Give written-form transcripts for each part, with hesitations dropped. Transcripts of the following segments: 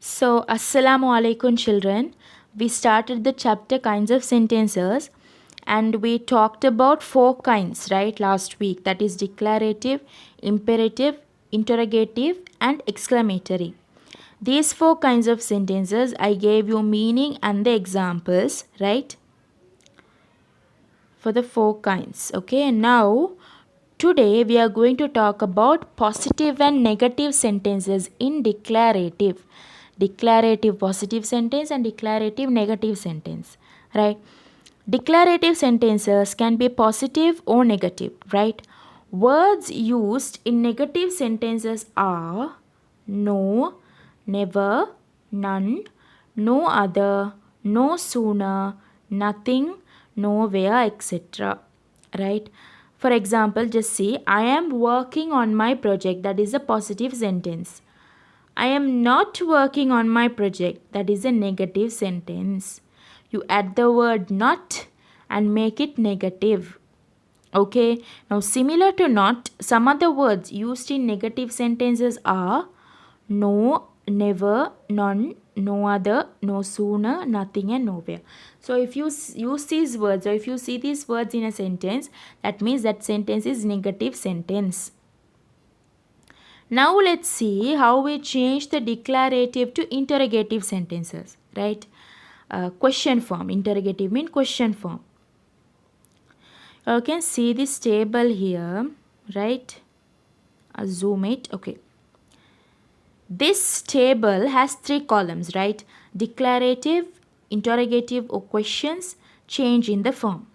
So, Assalamu alaikum, children. We started the chapter kinds of sentences and we talked about four kinds, right, last week, that is declarative, imperative, interrogative, and exclamatory. These four kinds of sentences, I gave you meaning and the examples, right, for the four kinds. Okay, now today we are going to talk about positive and negative sentences in declarative. Declarative positive sentence and declarative negative sentence, right? Declarative sentences can be positive or negative, right? Words used in negative sentences are no, never, none, no other, no sooner, nothing, nowhere, etc. Right? For example, just see, I am working on my project. That is a positive sentence. I am not working on my project. That is a negative sentence. You add the word not and make it negative. Okay, now similar to not, some other words used in negative sentences are no, never, none, no other, no sooner, nothing, and nowhere. So if you use these words or if you see these words in a sentence, that means that sentence is negative sentence. Now let's see how we change the declarative to interrogative sentences, right? Question form. Interrogative means question form. You can see this table here, right? I'll zoom it. Okay. This table has three columns, right? Declarative, interrogative or questions, change in the form.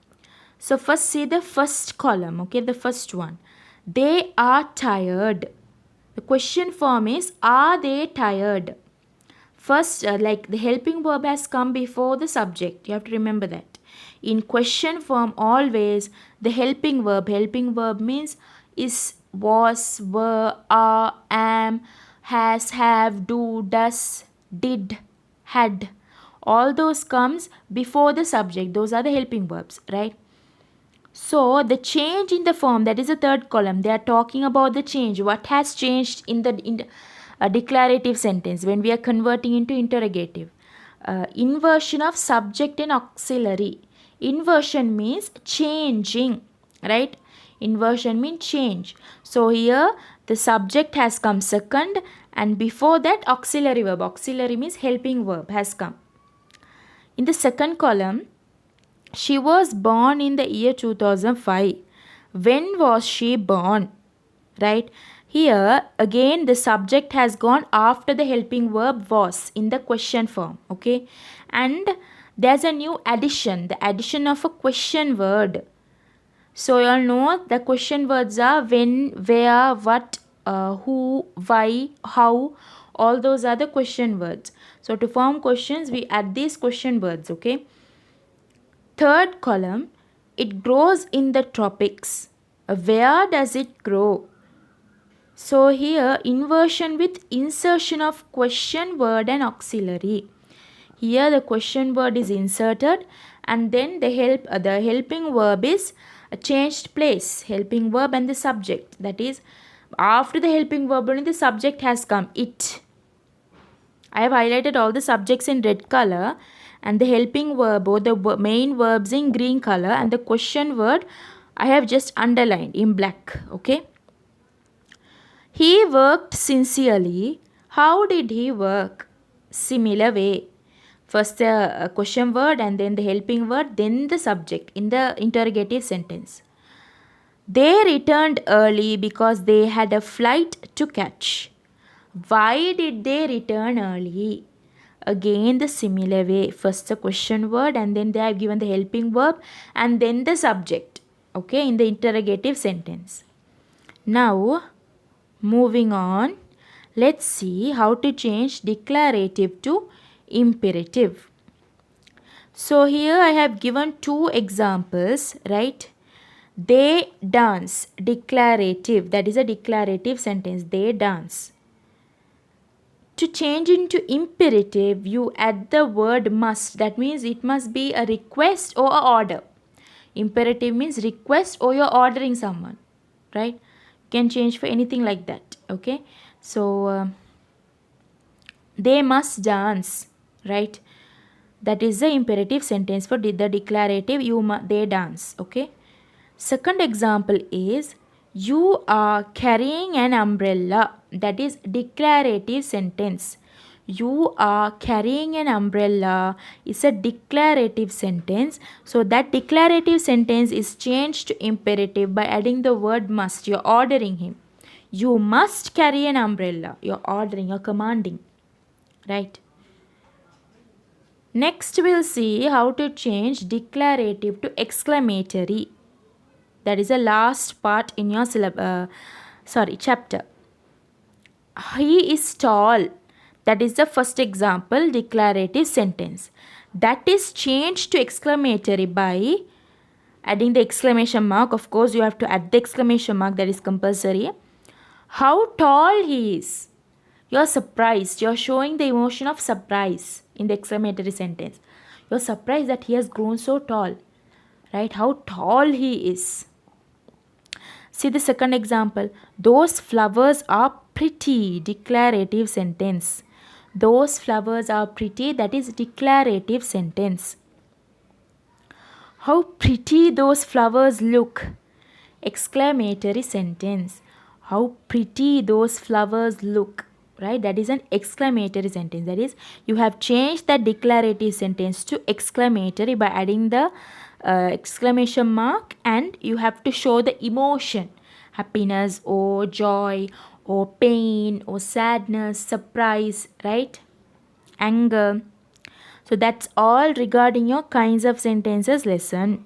So first see the first column, okay? The first one. They are tired. The question form is, are they tired? First, like the helping verb has come before the subject. You have to remember that. In question form, always the helping verb means is, was, were, are, am, has, have, do, does, did, had. All those comes before the subject. Those are the helping verbs, right? So the change in the form, that is the third column. They are talking about the change. What has changed in the declarative sentence when we are converting into interrogative? Inversion of subject and auxiliary. Inversion means changing, right? Inversion means change. So here the subject has come second and before that auxiliary verb. Auxiliary means helping verb has come. In the second column, she was born in the year 2005. When was she born? Right? Here again the subject has gone after the helping verb was in the question form. Okay? And there's a new addition, the addition of a question word. So you all know the question words are when, where, what, who, why, how. All those are the question words. So to form questions, we add these question words. Okay? Third column, it grows in the tropics. Where does it grow? So here inversion with insertion of question word and auxiliary. Here the question word is inserted and then the helping verb is changed place. Helping verb and the subject. That is after the helping verb only the subject has come. It. I have highlighted all the subjects in red color and the helping verb or the main verbs in green color and the question word I have just underlined in black. Okay. He worked sincerely. How did he work? Similar way. First the question word and then the helping word, then the subject in the interrogative sentence. They returned early because they had a flight to catch. Why did they return early? Again the similar way. First the question word and then they have given the helping verb and then the subject. Okay, in the interrogative sentence. Now, moving on, let's see how to change declarative to imperative. So here I have given two examples, right? They dance, declarative. That is a declarative sentence. They dance. To change into imperative, you add the word must. That means it must be a request or a order. Imperative means request or you're ordering someone, right? You can change for anything like that. Okay. So They must dance, right? That is the imperative sentence. For the declarative, they dance. Okay. Second example is you are carrying an umbrella. That is declarative sentence. You are carrying an umbrella is a declarative sentence. So that declarative sentence is changed to imperative by adding the word must. You're ordering him. You must carry an umbrella. You're ordering, you're commanding. Right? Next, we'll see how to change declarative to exclamatory. That is the last part in your chapter. He is tall. That is the first example, declarative sentence. That is changed to exclamatory by adding the exclamation mark. Of course, you have to add the exclamation mark, that is compulsory. How tall he is. You're surprised. You're showing the emotion of surprise in the exclamatory sentence. You're surprised that he has grown so tall. Right? How tall he is. See the second example. Those flowers are pretty. Declarative sentence. Those flowers are pretty. That is declarative sentence. How pretty those flowers look. Exclamatory sentence. How pretty those flowers look. Right? That is an exclamatory sentence. That is, you have changed the declarative sentence to exclamatory by adding the exclamation mark, and you have to show the emotion, happiness or joy or pain or sadness, surprise, right? Anger. So that's all regarding your kinds of sentences lesson.